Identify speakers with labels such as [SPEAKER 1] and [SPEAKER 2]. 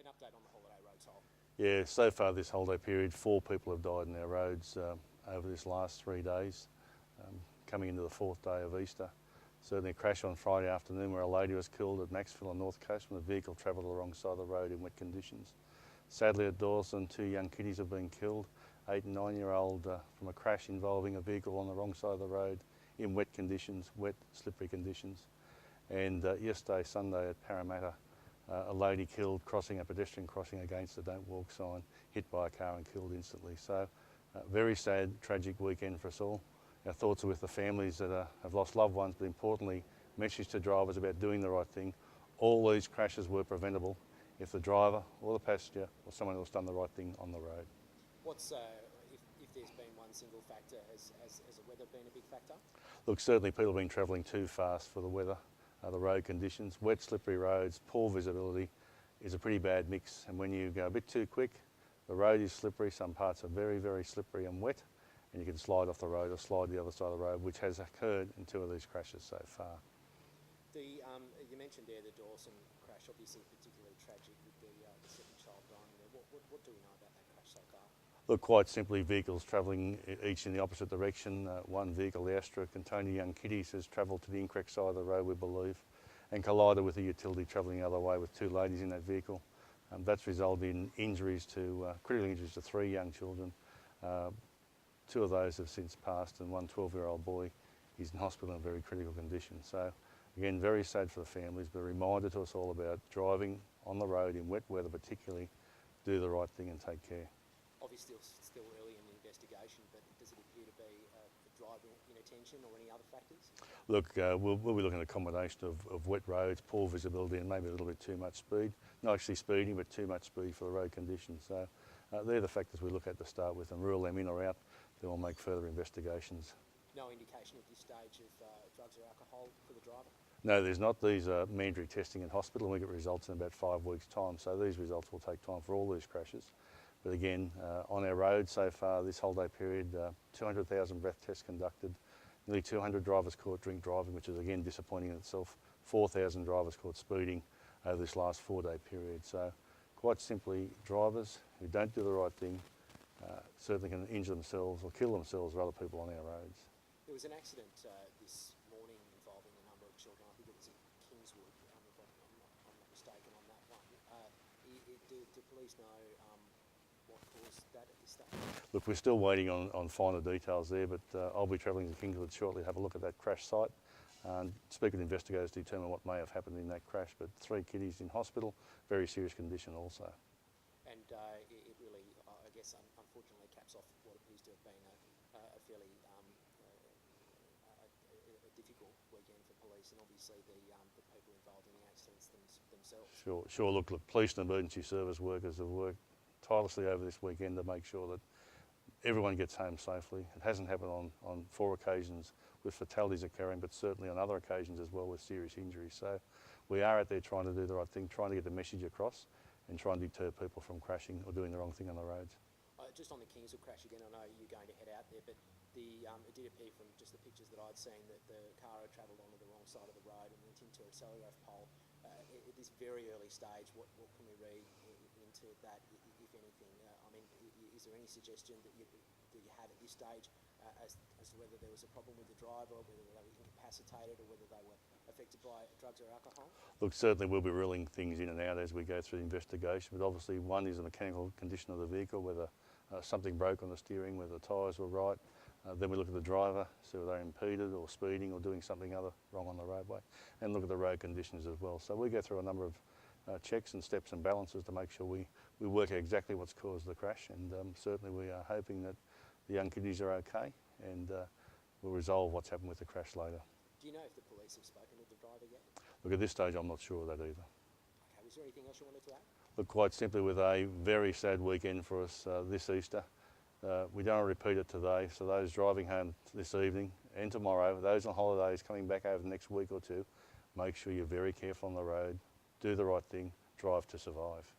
[SPEAKER 1] an update on the holiday roads hole.
[SPEAKER 2] Yeah, so far this holiday period, 4 people have died in our roads over this last 3 days, coming into the 4th day of Easter. Certainly a crash on Friday afternoon where a lady was killed at Maxville on North Coast when the vehicle travelled alongside the road in wet conditions. Sadly at Dawson, 2 young kiddies have been killed, 8 and 9-year-old from a crash involving a vehicle on the wrong side of the road in wet conditions, wet, slippery conditions. And yesterday, Sunday at Parramatta, a lady killed crossing a pedestrian crossing against the Don't Walk sign, hit by a car and killed instantly. So very sad, tragic weekend for us all. Our thoughts are with the families that have lost loved ones, but importantly, message to drivers about doing the right thing. All these crashes were preventable if the driver or the passenger or someone else done the right thing on the road.
[SPEAKER 1] What's if there's been one single factor, has the weather been a big factor?
[SPEAKER 2] Look, certainly people have been travelling too fast for the weather. The road conditions, wet, slippery roads, poor visibility is a pretty bad mix. And when you go a bit too quick, the road is slippery. Some parts are very, very slippery and wet, and you can slide off the road or slide to the other side of the road, which has occurred in 2 of these crashes so far.
[SPEAKER 1] You mentioned there the Dawson crash, obviously particularly tragic with the 7th child dying there. What do we know about that crash so far?
[SPEAKER 2] Look, quite simply, vehicles travelling each in the opposite direction. One vehicle, the Astra, containing young kiddies, has travelled to the incorrect side of the road, we believe, and collided with a utility travelling the other way with 2 ladies in that vehicle. That's resulted in injuries critical injuries to 3 young children. 2 of those have since passed, and one 12-year-old boy is in hospital in very critical condition. So, again, very sad for the families, but a reminder to us all about driving on the road in wet weather particularly, do the right thing and take care.
[SPEAKER 1] Obviously still early in the investigation, but does it appear to be driver inattention or any other factors?
[SPEAKER 2] Look, we'll be looking at a combination of wet roads, poor visibility and maybe a little bit too much speed. Not actually speeding, but too much speed for the road conditions. So they're the factors we look at to start with and rule them in or out. Then we'll make further investigations.
[SPEAKER 1] No indication at this stage of drugs or alcohol for the driver?
[SPEAKER 2] No, there's not. These are mandatory testing in hospital and we get results in about 5 weeks' time. So these results will take time for all these crashes. But again, on our road so far this holiday period, 200,000 breath tests conducted, nearly 200 drivers caught drink driving, which is again disappointing in itself, 4,000 drivers caught speeding over this last 4-day period. So quite simply, drivers who don't do the right thing certainly can injure themselves or kill themselves or other people on our roads.
[SPEAKER 1] There was an accident this morning involving a number of children. I think it was in Kingswood, if I'm not mistaken on that one. Do police know what caused that at this stage?
[SPEAKER 2] Look, we're still waiting on finer details there, but I'll be travelling to Kingswood shortly to have a look at that crash site and speak with investigators to determine what may have happened in that crash. But 3 kiddies in hospital, very serious condition also.
[SPEAKER 1] And it really, I guess, unfortunately caps off what appears to have been a fairly difficult weekend for police and obviously the people involved in the accidents themselves.
[SPEAKER 2] Sure. Look, police and emergency service workers have worked tirelessly over this weekend to make sure that everyone gets home safely. It hasn't happened on 4 occasions with fatalities occurring, but certainly on other occasions as well with serious injuries. So we are out there trying to do the right thing, trying to get the message across and try and deter people from crashing or doing the wrong thing on the roads.
[SPEAKER 1] Just on the Kingswood crash again, I know you're going to head out there, but it did appear from just the pictures that I'd seen that the car had travelled onto the wrong side of the road and went into a telegraph pole. At this very early stage, what can we read into that, if anything? Is there any suggestion that you had at this stage as to whether there was a problem with the driver, or whether they were incapacitated, or whether they were affected by drugs or alcohol?
[SPEAKER 2] Look, certainly we'll be ruling things in and out as we go through the investigation, but obviously one is the mechanical condition of the vehicle, whether something broke on the steering, whether the tyres were right. Then we look at the driver, see whether they're impeded or speeding or doing something other wrong on the roadway, and look at the road conditions as well. So we go through a number of checks and steps and balances to make sure we work out exactly what's caused the crash, and certainly we are hoping that the young kiddies are okay and we'll resolve what's happened with the crash later.
[SPEAKER 1] Do you know if the police have spoken to the driver yet?
[SPEAKER 2] Look, at this stage I'm not sure of that either.
[SPEAKER 1] Okay, was there anything else you wanted to add?
[SPEAKER 2] Look, quite simply, with a very sad weekend for us this Easter, we don't repeat it today, so those driving home this evening and tomorrow, those on holidays coming back over the next week or 2, make sure you're very careful on the road, do the right thing, drive to survive.